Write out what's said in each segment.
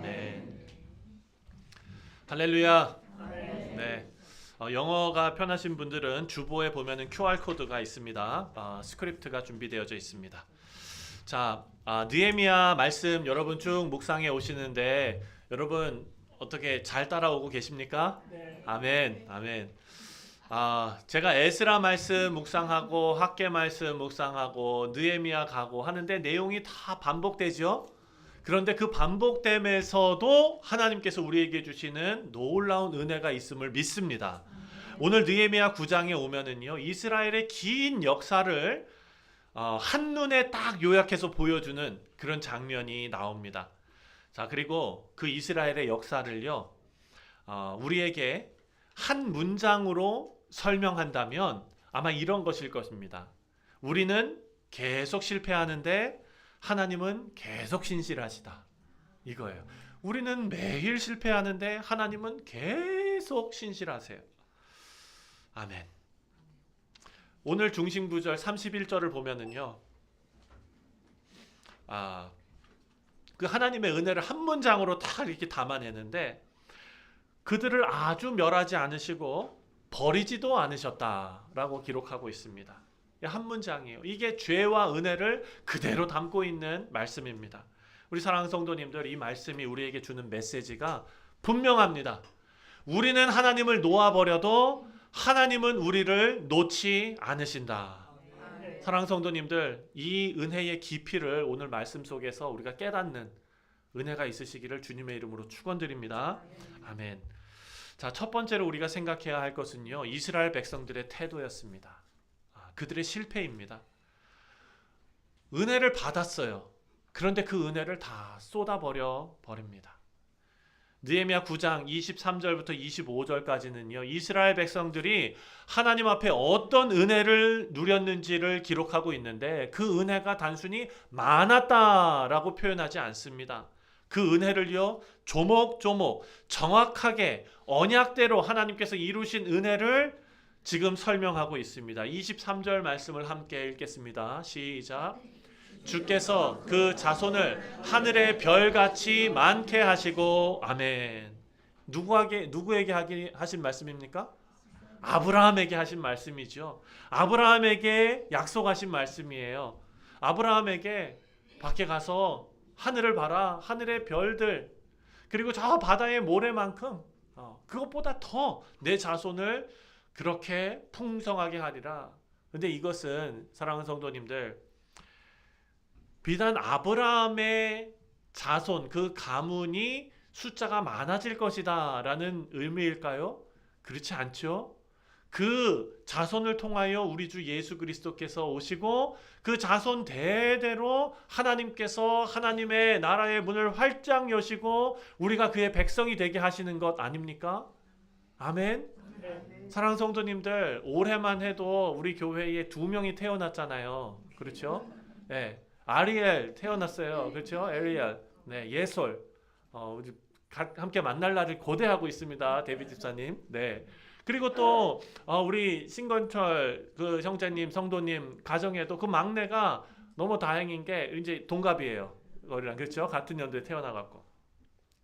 아멘. 할렐루야. 네. 영어가 편하신 분들은 주보에 보면은 QR 코드가 있습니다. 스크립트가 준비되어져 있습니다. 자, 느헤미야 말씀 여러분 쭉 묵상해 오시는데 여러분 어떻게 잘 따라오고 계십니까? 네. 아멘, 아멘. 제가 에스라 말씀 묵상하고 학개 말씀 묵상하고 느헤미야 가고 하는데 내용이 다 반복되죠? 그런데 그 반복됨에서도 하나님께서 우리에게 주시는 놀라운 은혜가 있음을 믿습니다. 오늘 느헤미야 9장에 오면은요, 이스라엘의 긴 역사를 한눈에 딱 요약해서 보여주는 그런 장면이 나옵니다. 자, 그리고 그 이스라엘의 역사를요, 우리에게 한 문장으로 설명한다면 아마 이런 것일 것입니다. 우리는 계속 실패하는데 하나님은 계속 신실하시다. 이거예요. 우리는 매일 실패하는데 하나님은 계속 신실하세요. 아멘. 오늘 중심구절 31절을 보면은요, 그 하나님의 은혜를 한 문장으로 다 이렇게 담아내는데 그들을 아주 멸하지 않으시고 버리지도 않으셨다라고 기록하고 있습니다. 한 문장이에요. 이게 죄와 은혜를 그대로 담고 있는 말씀입니다. 우리 사랑하는 성도님들, 이 말씀이 우리에게 주는 메시지가 분명합니다. 우리는 하나님을 놓아버려도 하나님은 우리를 놓지 않으신다. 사랑하는 성도님들, 이 은혜의 깊이를 오늘 말씀 속에서 우리가 깨닫는 은혜가 있으시기를 주님의 이름으로 축원드립니다. 아멘. 자, 첫 번째로 우리가 생각해야 할 것은요, 이스라엘 백성들의 태도였습니다. 그들의 실패입니다. 은혜를 받았어요. 그런데 그 은혜를 다 쏟아버려 버립니다. 느헤미야 9장 23절부터 25절까지는요, 이스라엘 백성들이 하나님 앞에 어떤 은혜를 누렸는지를 기록하고 있는데 그 은혜가 단순히 많았다라고 표현하지 않습니다. 그 은혜를요, 조목조목 정확하게 언약대로 하나님께서 이루신 은혜를 지금 설명하고 있습니다. 23절 말씀을 함께 읽겠습니다. 시작. 주께서 그 자손을 하늘의 별같이 많게 하시고, 아멘. 누구에게 하신 말씀입니까? 아브라함에게 하신 말씀이죠. 아브라함에게 약속하신 말씀이에요. 아브라함에게 밖에 가서 하늘을 봐라. 하늘의 별들, 그리고 저 바다의 모래만큼 그것보다 더 내 자손을 그렇게 풍성하게 하리라. 근데 이것은 사랑하는 성도님들, 비단 아브라함의 자손, 그 가문이 숫자가 많아질 것이다 라는 의미일까요? 그렇지 않죠. 그 자손을 통하여 우리 주 예수 그리스도께서 오시고 그 자손 대대로 하나님께서 하나님의 나라의 문을 활짝 여시고 우리가 그의 백성이 되게 하시는 것 아닙니까? 아멘. 사랑하는 성도님들, 올해만 해도 우리 교회에 2명이 태어났잖아요. 그렇죠? 네, 아리엘 태어났어요. 그렇죠? 에리엘. 네, 예솔. 함께 만날 날을 고대하고 있습니다. 데뷔 집사님. 네. 그리고 또 우리 신건철 그 형제님, 성도님 가정에도 그 막내가 너무 다행인 게 이제 동갑이에요. 우리랑. 그렇죠? 같은 연도에 태어나갖고.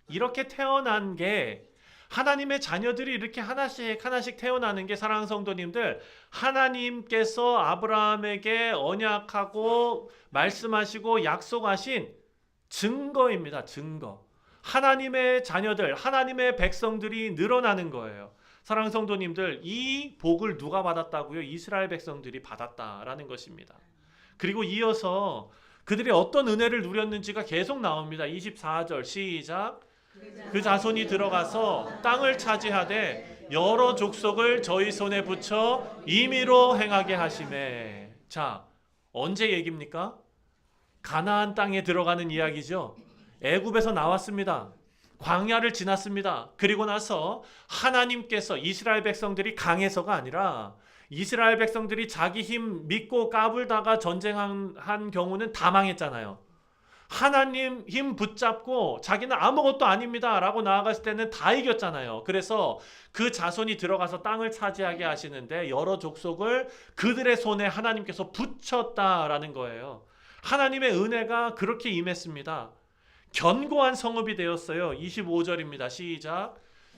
이렇게 태어난 게, 하나님의 자녀들이 이렇게 하나씩 태어나는 게, 사랑하는 성도님들, 하나님께서 아브라함에게 언약하고 말씀하시고 약속하신 증거입니다. 증거. 하나님의 자녀들, 하나님의 백성들이 늘어나는 거예요. 사랑하는 성도님들, 이 복을 누가 받았다고요? 이스라엘 백성들이 받았다라는 것입니다. 그리고 이어서 그들이 어떤 은혜를 누렸는지가 계속 나옵니다. 24절 시작. 그 자손이 들어가서 땅을 차지하되 여러 족속을 저희 손에 붙여 임의로 행하게 하시매. 자, 언제 얘기입니까? 가나안 땅에 들어가는 이야기죠. 애굽에서 나왔습니다. 광야를 지났습니다. 그리고 나서 하나님께서, 이스라엘 백성들이 강해서가 아니라 이스라엘 백성들이 자기 힘 믿고 까불다가 전쟁한 경우는 다 망했잖아요. 하나님 힘 붙잡고 자기는 아무것도 아닙니다 라고 나아갔을 때는 다 이겼잖아요. 그래서 그 자손이 들어가서 땅을 차지하게 하시는데 여러 족속을 그들의 손에 하나님께서 붙였다라는 거예요. 하나님의 은혜가 그렇게 임했습니다. 견고한 성읍이 되었어요. 25절입니다. 시작.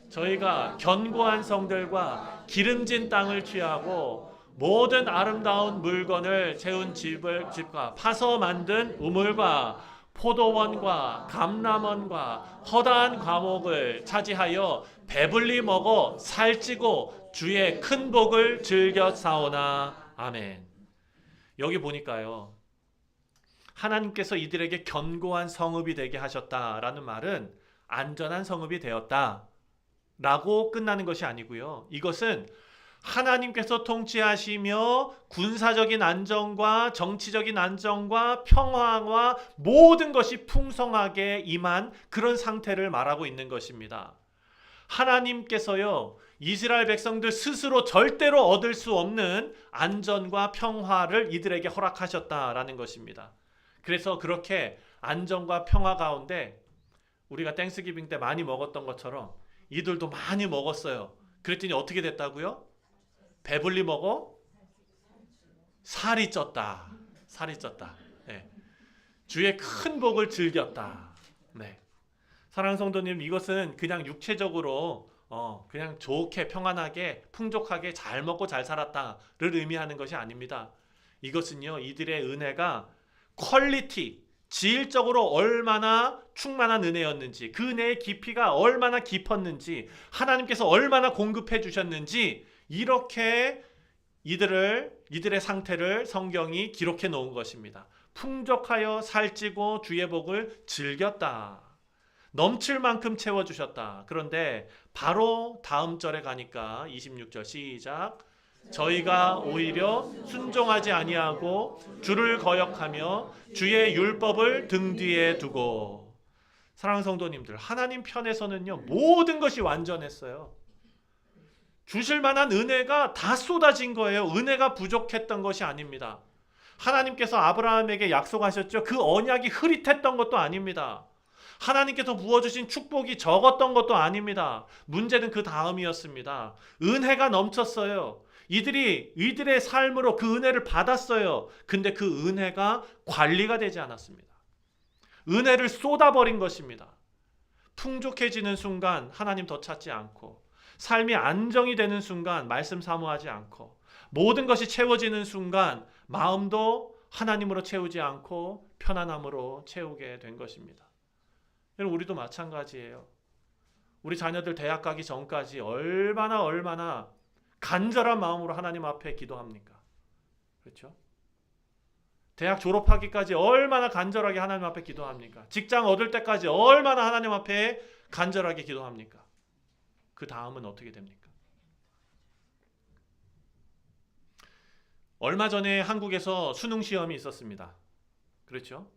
저희가 견고한 성들과 기름진 땅을 취하고 모든 아름다운 물건을 채운 집과 파서 만든 우물과 포도원과 감람원과 허다한 과목을 차지하여 배불리 먹어 살찌고 주의 큰 복을 즐겨 사오나. 아멘. 여기 보니까요, 하나님께서 이들에게 견고한 성읍이 되게 하셨다라는 말은 안전한 성읍이 되었다 라고 끝나는 것이 아니고요, 이것은 하나님께서 통치하시며 군사적인 안정과 정치적인 안정과 평화와 모든 것이 풍성하게 임한 그런 상태를 말하고 있는 것입니다. 하나님께서요, 이스라엘 백성들 스스로 절대로 얻을 수 없는 안전과 평화를 이들에게 허락하셨다라는 것입니다. 그래서 그렇게 안정과 평화 가운데 우리가 땡스기빙 때 많이 먹었던 것처럼 이들도 많이 먹었어요. 그랬더니 어떻게 됐다고요? 배불리 먹어 살이 쪘다. 살이 쪘다. 네. 주의 큰 복을 즐겼다. 네. 사랑하는 성도님, 이것은 그냥 육체적으로 그냥 좋게 평안하게 풍족하게 잘 먹고 잘 살았다를 의미하는 것이 아닙니다. 이것은요, 이들의 은혜가 퀄리티, 질적으로 얼마나 충만한 은혜였는지, 그 은혜의 깊이가 얼마나 깊었는지, 하나님께서 얼마나 공급해 주셨는지, 이렇게 이들의 상태를 성경이 기록해 놓은 것입니다. 풍족하여 살찌고 주의 복을 즐겼다. 넘칠 만큼 채워주셨다. 그런데 바로 다음 절에 가니까 26절 시작. 저희가 오히려 순종하지 아니하고 주를 거역하며 주의 율법을 등 뒤에 두고. 사랑하는 성도님들, 하나님 편에서는요, 모든 것이 완전했어요. 주실 만한 은혜가 다 쏟아진 거예요. 은혜가 부족했던 것이 아닙니다. 하나님께서 아브라함에게 약속하셨죠. 그 언약이 흐릿했던 것도 아닙니다. 하나님께서 부어주신 축복이 적었던 것도 아닙니다. 문제는 그 다음이었습니다. 은혜가 넘쳤어요. 이들의 삶으로 그 은혜를 받았어요. 근데 그 은혜가 관리가 되지 않았습니다. 은혜를 쏟아버린 것입니다. 풍족해지는 순간 하나님 더 찾지 않고, 삶이 안정이 되는 순간 말씀 사모하지 않고, 모든 것이 채워지는 순간 마음도 하나님으로 채우지 않고 편안함으로 채우게 된 것입니다. 여러분, 우리도 마찬가지예요. 우리 자녀들 대학 가기 전까지 얼마나 간절한 마음으로 하나님 앞에 기도합니까? 그렇죠? 대학 졸업하기까지 얼마나 간절하게 하나님 앞에 기도합니까? 직장 얻을 때까지 얼마나 하나님 앞에 간절하게 기도합니까? 그 다음은 어떻게 됩니까? 얼마 전에 한국에서 수능 시험이 있었습니다. 그렇죠?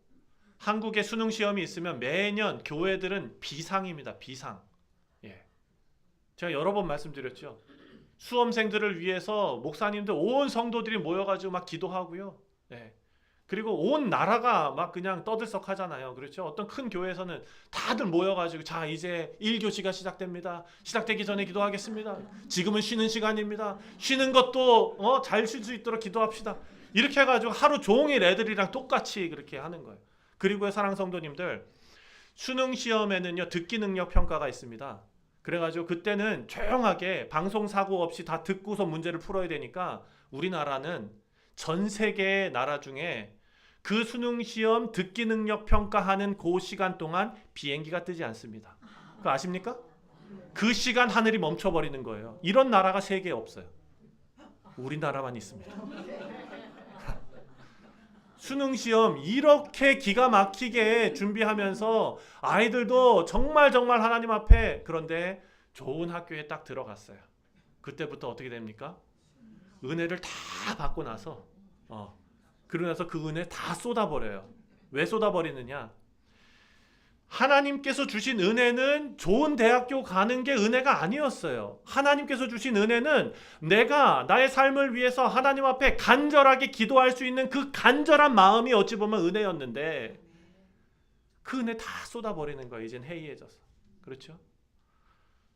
한국에 수능 시험이 있으면 매년 교회들은 비상입니다. 비상. 예. 제가 여러 번 말씀드렸죠. 수험생들을 위해서 목사님들 온 성도들이 모여가지고 막 기도하고요. 예. 그리고 온 나라가 막 그냥 떠들썩하잖아요. 그렇죠? 어떤 큰 교회에서는 다들 모여가지고 자, 이제 1교시가 시작됩니다. 시작되기 전에 기도하겠습니다. 지금은 쉬는 시간입니다. 쉬는 것도 잘 쉴 수 있도록 기도합시다. 이렇게 해가지고 하루 종일 애들이랑 똑같이 그렇게 하는 거예요. 그리고 사랑 성도님들, 수능 시험에는요, 듣기 능력 평가가 있습니다. 그래가지고 그때는 조용하게 방송 사고 없이 다 듣고서 문제를 풀어야 되니까 우리나라는 전 세계 나라 중에 그 수능 시험 듣기 능력 평가하는 그 시간 동안 비행기가 뜨지 않습니다. 그거 아십니까? 그 시간 하늘이 멈춰버리는 거예요. 이런 나라가 세계에 없어요. 우리나라만 있습니다. 수능 시험 이렇게 기가 막히게 준비하면서 아이들도 정말 하나님 앞에, 그런데 좋은 학교에 딱 들어갔어요. 그때부터 어떻게 됩니까? 은혜를 다 받고 나서 그러고 나서 그 은혜 다 쏟아버려요. 왜 쏟아버리느냐? 하나님께서 주신 은혜는 좋은 대학교 가는 게 은혜가 아니었어요. 하나님께서 주신 은혜는 내가 나의 삶을 위해서 하나님 앞에 간절하게 기도할 수 있는 그 간절한 마음이 어찌 보면 은혜였는데, 그 은혜 다 쏟아버리는 거예요. 이젠 해이해져서. 그렇죠?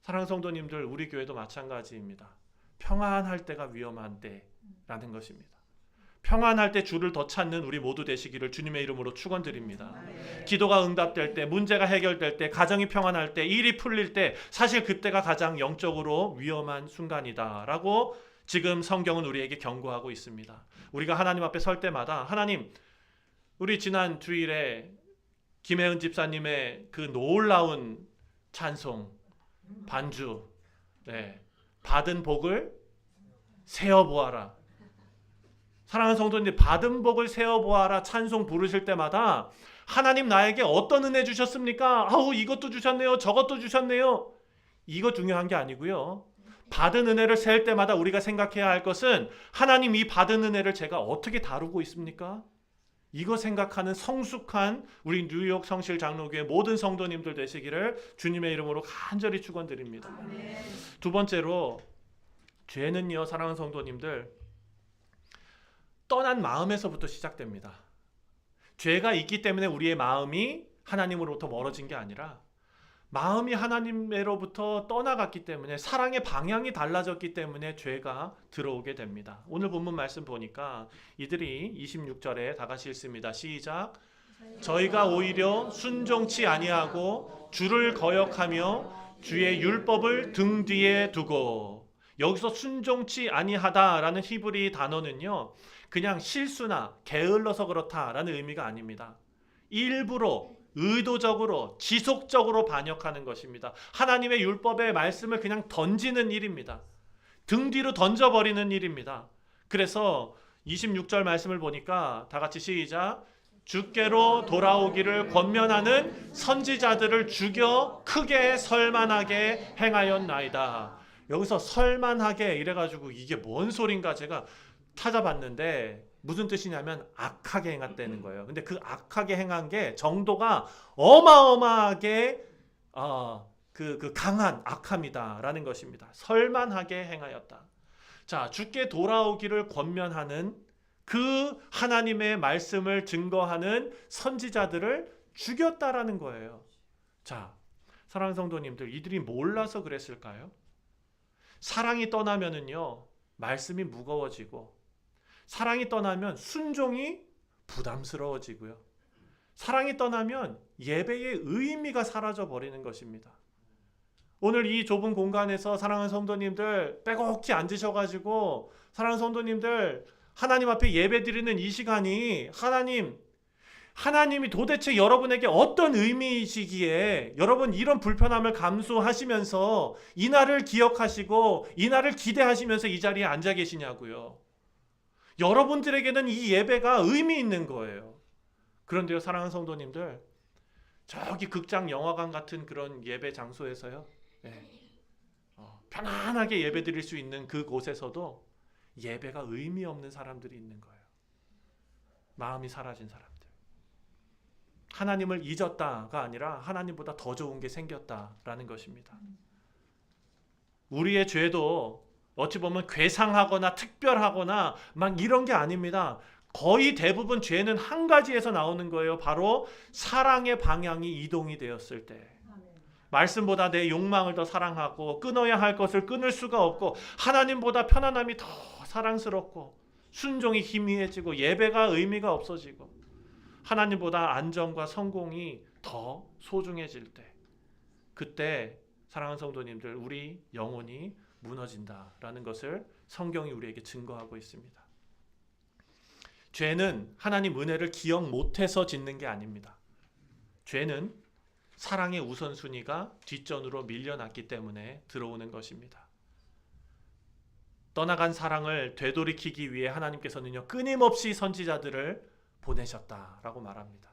사랑하는 성도님들, 우리 교회도 마찬가지입니다. 평안할 때가 위험한 때라는 것입니다. 평안할 때 주를 더 찾는 우리 모두 되시기를 주님의 이름으로 축원드립니다. 기도가 응답될 때, 문제가 해결될 때, 가정이 평안할 때, 일이 풀릴 때 사실 그때가 가장 영적으로 위험한 순간이다라고 지금 성경은 우리에게 경고하고 있습니다. 우리가 하나님 앞에 설 때마다 하나님, 우리 지난 주일에 김혜은 집사님의 그 놀라운 찬송 반주, 받은 복을 세어보아라. 사랑하는 성도님들, 받은 복을 세어보아라 찬송 부르실 때마다 하나님 나에게 어떤 은혜 주셨습니까? 아우 이것도 주셨네요, 저것도 주셨네요. 이거 중요한 게 아니고요. 받은 은혜를 셀 때마다 우리가 생각해야 할 것은 하나님 이 받은 은혜를 제가 어떻게 다루고 있습니까? 이거 생각하는 성숙한 우리 뉴욕 성실 장로교회 모든 성도님들 되시기를 주님의 이름으로 간절히 축원드립니다. 두 번째로 죄는요, 사랑하는 성도님들, 떠난 마음에서부터 시작됩니다. 죄가 있기 때문에 우리의 마음이 하나님으로부터 멀어진 게 아니라 마음이 하나님으로부터 떠나갔기 때문에 사랑의 방향이 달라졌기 때문에 죄가 들어오게 됩니다. 오늘 본문 말씀 보니까 이들이 26절에 다 같이 읽습니다. 시작. 저희가 오히려 순종치 아니하고 주를 거역하며 주의 율법을 등 뒤에 두고, 여기서 순종치 아니하다라는 히브리 단어는요, 그냥 실수나 게을러서 그렇다라는 의미가 아닙니다. 일부러 의도적으로 지속적으로 반역하는 것입니다. 하나님의 율법의 말씀을 그냥 던지는 일입니다. 등 뒤로 던져버리는 일입니다. 그래서 26절 말씀을 보니까 다 같이 시작. 주께로 돌아오기를 권면하는 선지자들을 죽여 크게 설만하게 행하였나이다. 여기서 설만하게 이래가지고 이게 뭔 소린가 제가 찾아봤는데 무슨 뜻이냐면 악하게 행했다는 거예요. 근데 그 악하게 행한 게 정도가 어마어마하게 그 강한 악함이다라는 것입니다. 설만하게 행하였다. 자, 주께 돌아오기를 권면하는 그 하나님의 말씀을 증거하는 선지자들을 죽였다라는 거예요. 자, 사랑하는 성도님들, 이들이 몰라서 그랬을까요? 사랑이 떠나면은요, 말씀이 무거워지고, 사랑이 떠나면 순종이 부담스러워지고요. 사랑이 떠나면 예배의 의미가 사라져 버리는 것입니다. 오늘 이 좁은 공간에서 사랑하는 성도님들 빼곡히 앉으셔가지고, 사랑하는 성도님들 하나님 앞에 예배 드리는 이 시간이 하나님이 도대체 여러분에게 어떤 의미이시기에 여러분 이런 불편함을 감수하시면서 이 날을 기억하시고 이 날을 기대하시면서 이 자리에 앉아 계시냐고요. 여러분들에게는 이 예배가 의미 있는 거예요. 그런데요, 사랑하는 성도님들, 저기 극장 영화관 같은 그런 예배 장소에서요, 편안하게 예배 드릴 수 있는 그곳에서도 예배가 의미 없는 사람들이 있는 거예요. 마음이 사라진 사람들. 하나님을 잊었다가 아니라 하나님보다 더 좋은 게 생겼다라는 것입니다. 우리의 죄도 어찌 보면 괴상하거나 특별하거나 막 이런 게 아닙니다. 거의 대부분 죄는 한 가지에서 나오는 거예요. 바로 사랑의 방향이 이동이 되었을 때. 말씀보다 내 욕망을 더 사랑하고 끊어야 할 것을 끊을 수가 없고 하나님보다 편안함이 더 사랑스럽고 순종이 희미해지고 예배가 의미가 없어지고 하나님보다 안정과 성공이 더 소중해질 때, 그때 사랑하는 성도님들, 우리 영혼이 무너진다라는 것을 성경이 우리에게 증거하고 있습니다. 죄는 하나님 은혜를 기억 못해서 짓는 게 아닙니다. 죄는 사랑의 우선순위가 뒷전으로 밀려났기 때문에 들어오는 것입니다. 떠나간 사랑을 되돌이키기 위해 하나님께서는요, 끊임없이 선지자들을 보내셨다라고 말합니다.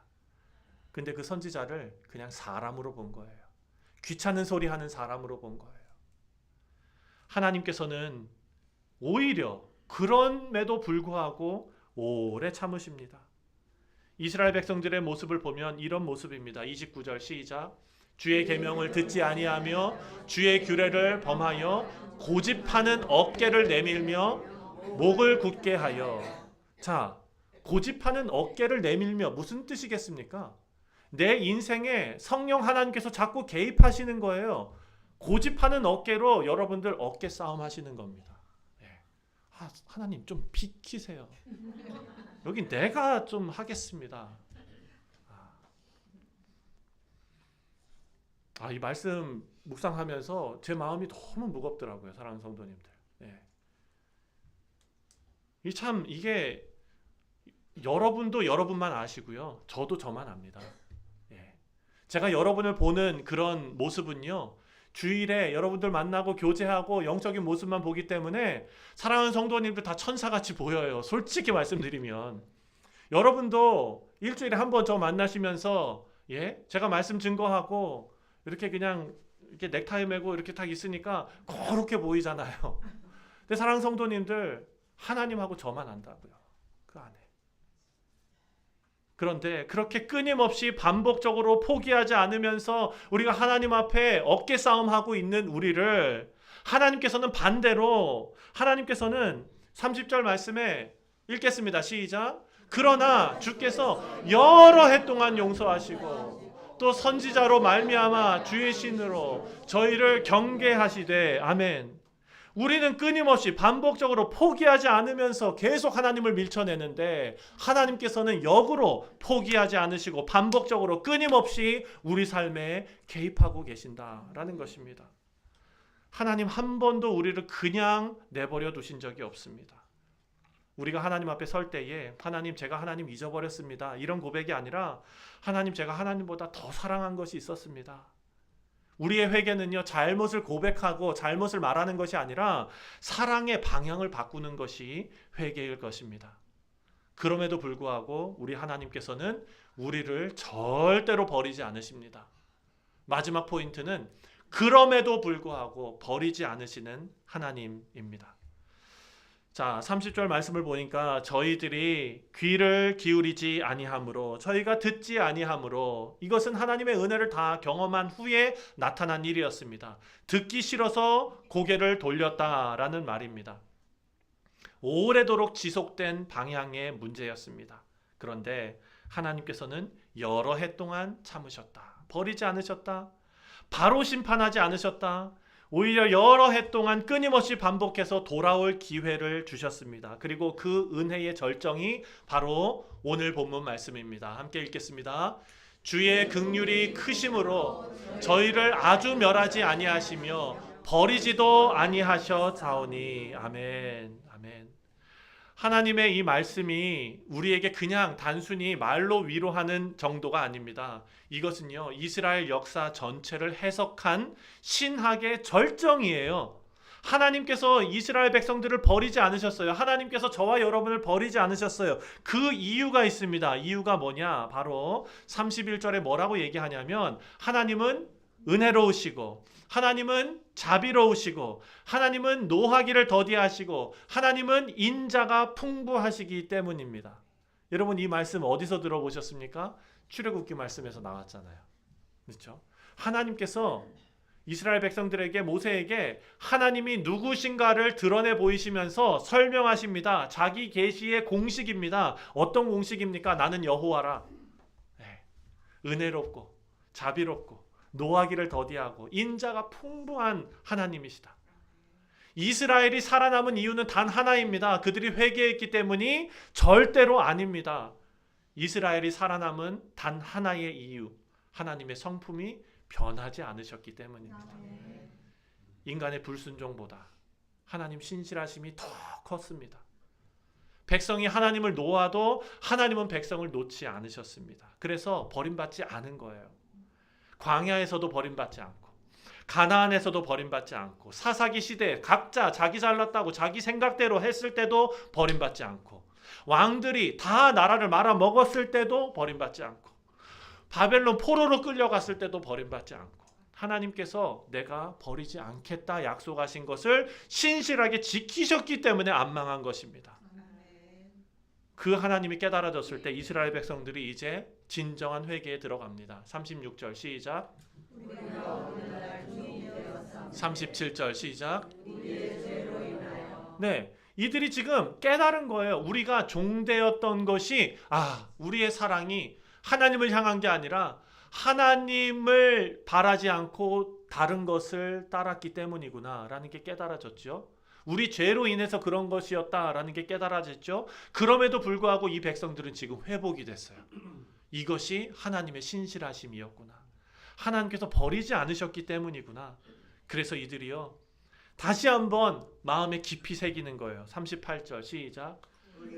근데 그 선지자를 그냥 사람으로 본 거예요. 귀찮은 소리 하는 사람으로 본 거예요. 하나님께서는 오히려 그럼에도 불구하고 오래 참으십니다. 이스라엘 백성들의 모습을 보면 이런 모습입니다. 29절 시작. 주의 계명을 듣지 아니하며 주의 규례를 범하여 고집하는 어깨를 내밀며 목을 굳게 하여. 자, 고집하는 어깨를 내밀며 무슨 뜻이겠습니까? 내 인생에 성령 하나님께서 자꾸 개입하시는 거예요. 고집하는 어깨로 여러분들 어깨 싸움 하시는 겁니다. 하나님 좀 비키세요. 여기 내가 좀 하겠습니다. 이 말씀 묵상하면서 제 마음이 너무 무겁더라고요, 사랑하는 성도님들. 이게 여러분도 여러분만 아시고요, 저도 저만 압니다. 제가 여러분을 보는 그런 모습은요, 주일에 여러분들 만나고 교제하고 영적인 모습만 보기 때문에 사랑하는 성도님들 다 천사같이 보여요. 솔직히 말씀드리면 여러분도 일주일에 한 번 저 만나시면서 제가 말씀 증거하고 이렇게 그냥 이렇게 넥타이 매고 이렇게 딱 있으니까 그렇게 보이잖아요. 근데 사랑하는 성도님들, 하나님하고 저만 안다고요, 그 안에. 그런데 그렇게 끊임없이 반복적으로 포기하지 않으면서 우리가 하나님 앞에 어깨 싸움하고 있는 우리를 하나님께서는 반대로, 하나님께서는 30절 말씀에 읽겠습니다. 시작. 그러나 주께서 여러 해 동안 용서하시고 또 선지자로 말미암아 주의 신으로 저희를 경계하시되. 아멘. 우리는 끊임없이 반복적으로 포기하지 않으면서 계속 하나님을 밀쳐내는데 하나님께서는 역으로 포기하지 않으시고 반복적으로 끊임없이 우리 삶에 개입하고 계신다라는 것입니다. 하나님 한 번도 우리를 그냥 내버려 두신 적이 없습니다. 우리가 하나님 앞에 설 때에 하나님, 제가 하나님 잊어버렸습니다, 이런 고백이 아니라 하나님, 제가 하나님보다 더 사랑한 것이 있었습니다. 우리의 회개는요, 잘못을 고백하고 잘못을 말하는 것이 아니라 사랑의 방향을 바꾸는 것이 회개일 것입니다. 그럼에도 불구하고 우리 하나님께서는 우리를 절대로 버리지 않으십니다. 마지막 포인트는 그럼에도 불구하고 버리지 않으시는 하나님입니다. 자, 30절 말씀을 보니까 저희들이 귀를 기울이지 아니하므로, 저희가 듣지 아니하므로, 이것은 하나님의 은혜를 다 경험한 후에 나타난 일이었습니다. 듣기 싫어서 고개를 돌렸다라는 말입니다. 오래도록 지속된 방향의 문제였습니다. 그런데 하나님께서는 여러 해 동안 참으셨다. 버리지 않으셨다. 바로 심판하지 않으셨다. 오히려 여러 해 동안 끊임없이 반복해서 돌아올 기회를 주셨습니다. 그리고 그 은혜의 절정이 바로 오늘 본문 말씀입니다. 함께 읽겠습니다. 주의 긍휼이 크심으로 저희를 아주 멸하지 아니하시며 버리지도 아니하셨사오니. 아멘. 아멘. 하나님의 이 말씀이 우리에게 그냥 단순히 말로 위로하는 정도가 아닙니다. 이것은요, 이스라엘 역사 전체를 해석한 신학의 절정이에요. 하나님께서 이스라엘 백성들을 버리지 않으셨어요. 하나님께서 저와 여러분을 버리지 않으셨어요. 그 이유가 있습니다. 이유가 뭐냐? 바로 31절에 뭐라고 얘기하냐면 하나님은 은혜로우시고 하나님은 자비로우시고 하나님은 노하기를 더디하시고 하나님은 인자가 풍부하시기 때문입니다. 여러분, 이 말씀 어디서 들어보셨습니까? 출애굽기 말씀에서 나왔잖아요. 그렇죠? 하나님께서 이스라엘 백성들에게, 모세에게 하나님이 누구신가를 드러내 보이시면서 설명하십니다. 자기 계시의 공식입니다. 어떤 공식입니까? 나는 여호와라. 은혜롭고 자비롭고 노하기를 더디하고 인자가 풍부한 하나님이시다. 이스라엘이 살아남은 이유는 단 하나입니다. 그들이 회개했기 때문이 절대로 아닙니다. 이스라엘이 살아남은 단 하나의 이유, 하나님의 성품이 변하지 않으셨기 때문입니다. 인간의 불순종보다 하나님 신실하심이 더 컸습니다. 백성이 하나님을 놓아도 하나님은 백성을 놓지 않으셨습니다. 그래서 버림받지 않은 거예요. 광야에서도 버림받지 않고 가나안에서도 버림받지 않고 사사기 시대에 각자 자기 잘났다고 자기 생각대로 했을 때도 버림받지 않고 왕들이 다 나라를 말아먹었을 때도 버림받지 않고 바벨론 포로로 끌려갔을 때도 버림받지 않고 하나님께서 내가 버리지 않겠다 약속하신 것을 신실하게 지키셨기 때문에 안 망한 것입니다. 그 하나님이 깨달아졌을 때 이스라엘 백성들이 이제 진정한 회개에 들어갑니다. 36절 시작. 37절 시작. 네, 이들이 지금 깨달은 거예요. 우리가 종되었던 것이 우리의 사랑이 하나님을 향한 게 아니라 하나님을 바라지 않고 다른 것을 따랐기 때문이구나 라는 게 깨달아졌죠. 우리 죄로 인해서 그런 것이었다라는 게 깨달아졌죠. 그럼에도 불구하고 이 백성들은 지금 회복이 됐어요. 이것이 하나님의 신실하심이었구나. 하나님께서 버리지 않으셨기 때문이구나. 그래서 이들이요, 다시 한번 마음에 깊이 새기는 거예요. 38절 시작.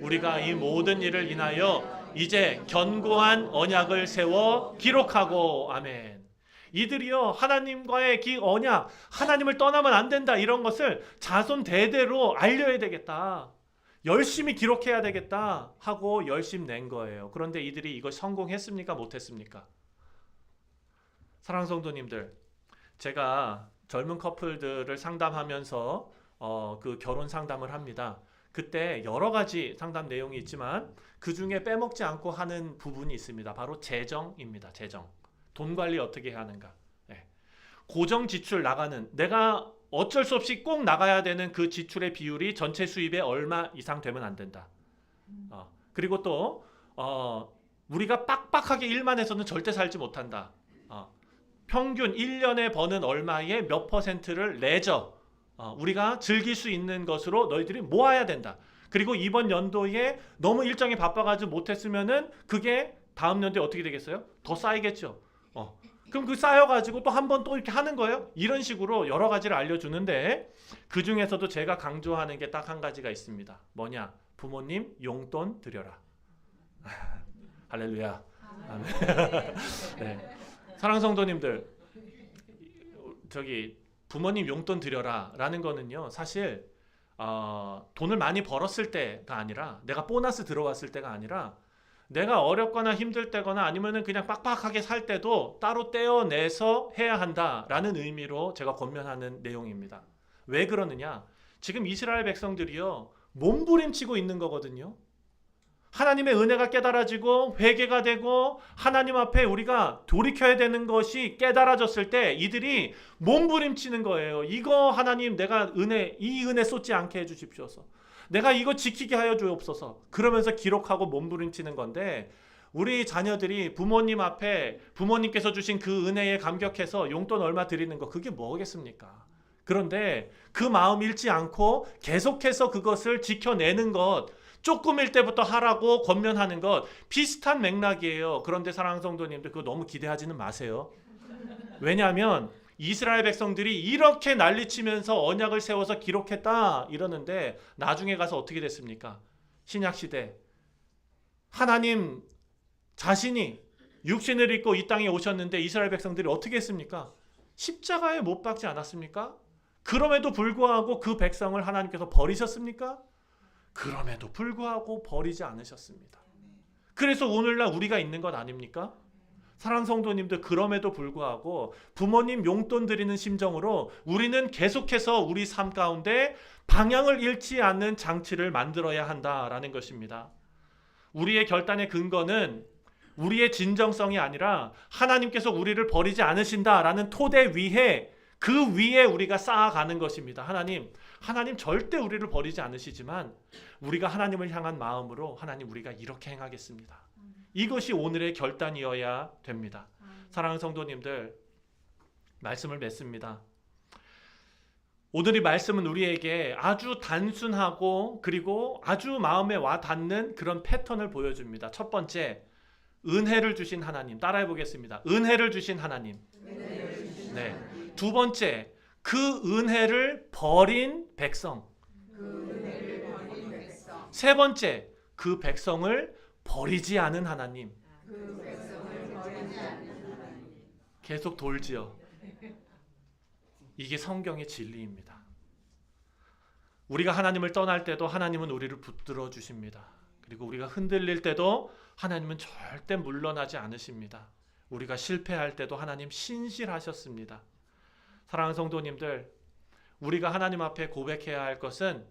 우리가 이 모든 일을 인하여 이제 견고한 언약을 세워 기록하고. 아멘. 이들이요, 하나님과의 그 언약, 하나님을 떠나면 안 된다, 이런 것을 자손 대대로 알려야 되겠다, 열심히 기록해야 되겠다 하고 열심 낸 거예요. 그런데 이들이 이거 성공했습니까? 못했습니까? 사랑하는 성도님들, 제가 젊은 커플들을 상담하면서 그 결혼 상담을 합니다. 그때 여러 가지 상담 내용이 있지만 그 중에 빼먹지 않고 하는 부분이 있습니다. 바로 재정입니다. 재정. 돈 관리 어떻게 해야 하는가. 네. 고정 지출 나가는, 내가 어쩔 수 없이 꼭 나가야 되는 그 지출의 비율이 전체 수입의 얼마 이상 되면 안 된다. 그리고 또 우리가 빡빡하게 일만 해서는 절대 살지 못한다. 평균 1년에 버는 얼마의 몇 퍼센트를 레저, 우리가 즐길 수 있는 것으로 너희들이 모아야 된다. 그리고 이번 연도에 너무 일정이 바빠가지고 못했으면은 그게 다음 연도에 어떻게 되겠어요? 더 쌓이겠죠. 그럼 그 쌓여가지고 또 한 번 또 이렇게 하는 거예요. 이런 식으로 여러 가지를 알려주는데 그 중에서도 제가 강조하는 게 딱 한 가지가 있습니다. 뭐냐? 부모님 용돈 드려라. 할렐루야. 아멘. 네. 사랑하는 성도님들, 저기 부모님 용돈 드려라 라는 거는요, 사실 돈을 많이 벌었을 때가 아니라, 내가 보너스 들어왔을 때가 아니라, 내가 어렵거나 힘들 때거나 아니면은 그냥 빡빡하게 살 때도 따로 떼어내서 해야 한다라는 의미로 제가 권면하는 내용입니다. 왜 그러느냐? 지금 이스라엘 백성들이요, 몸부림치고 있는 거거든요. 하나님의 은혜가 깨달아지고 회개가 되고 하나님 앞에 우리가 돌이켜야 되는 것이 깨달아졌을 때 이들이 몸부림치는 거예요. 이거 하나님, 내가 이 은혜 쏟지 않게 해주십시오서. 내가 이거 지키게 하여 주옵소서. 그러면서 기록하고 몸부림치는 건데, 우리 자녀들이 부모님 앞에 부모님께서 주신 그 은혜에 감격해서 용돈 얼마 드리는 거, 그게 뭐겠습니까? 그런데 그 마음 잃지 않고 계속해서 그것을 지켜내는 것, 조금일 때부터 하라고 권면하는 것, 비슷한 맥락이에요. 그런데 사랑하는 성도님들, 그거 너무 기대하지는 마세요. 왜냐하면 이스라엘 백성들이 이렇게 난리치면서 언약을 세워서 기록했다 이러는데, 나중에 가서 어떻게 됐습니까? 신약시대 하나님 자신이 육신을 입고 이 땅에 오셨는데 이스라엘 백성들이 어떻게 했습니까? 십자가에 못 박지 않았습니까? 그럼에도 불구하고 그 백성을 하나님께서 버리셨습니까? 그럼에도 불구하고 버리지 않으셨습니다. 그래서 오늘날 우리가 있는 것 아닙니까? 사랑하는 성도님들, 그럼에도 불구하고 부모님 용돈 드리는 심정으로 우리는 계속해서 우리 삶 가운데 방향을 잃지 않는 장치를 만들어야 한다라는 것입니다. 우리의 결단의 근거는 우리의 진정성이 아니라 하나님께서 우리를 버리지 않으신다라는 토대 위에, 그 위에 우리가 쌓아가는 것입니다. 하나님 절대 우리를 버리지 않으시지만 우리가 하나님을 향한 마음으로, 하나님 우리가 이렇게 행하겠습니다. 이것이 오늘의 결단이어야 됩니다. 사랑하는 성도님들, 말씀을 맺습니다. 오늘의 말씀은 우리에게 아주 단순하고 그리고 아주 마음에 와 닿는 그런 패턴을 보여줍니다. 첫 번째, 은혜를 주신 하나님. 따라해 보겠습니다. 은혜를 주신 하나님. 네. 두 번째, 그 은혜를 버린 백성. 세 번째, 그 백성을 버리지 않은 하나님. 계속 돌지요. 이게 성경의 진리입니다. 우리가 하나님을 떠날 때도 하나님은 우리를 붙들어 주십니다. 그리고 우리가 흔들릴 때도 하나님은 절대 물러나지 않으십니다. 우리가 실패할 때도 하나님 신실하셨습니다. 사랑하는 성도님들, 우리가 하나님 앞에 고백해야 할 것은,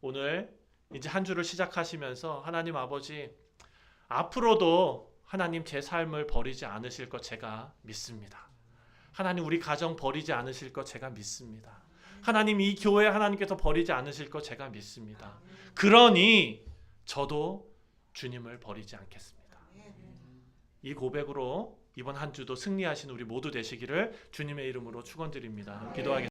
오늘 이제 한 주를 시작하시면서 하나님 아버지, 앞으로도 하나님 제 삶을 버리지 않으실 것 제가 믿습니다. 하나님 우리 가정 버리지 않으실 것 제가 믿습니다. 하나님 이 교회 하나님께서 버리지 않으실 것 제가 믿습니다. 그러니 저도 주님을 버리지 않겠습니다. 이 고백으로 이번 한 주도 승리하신 우리 모두 되시기를 주님의 이름으로 축원드립니다. 기도하겠습니다.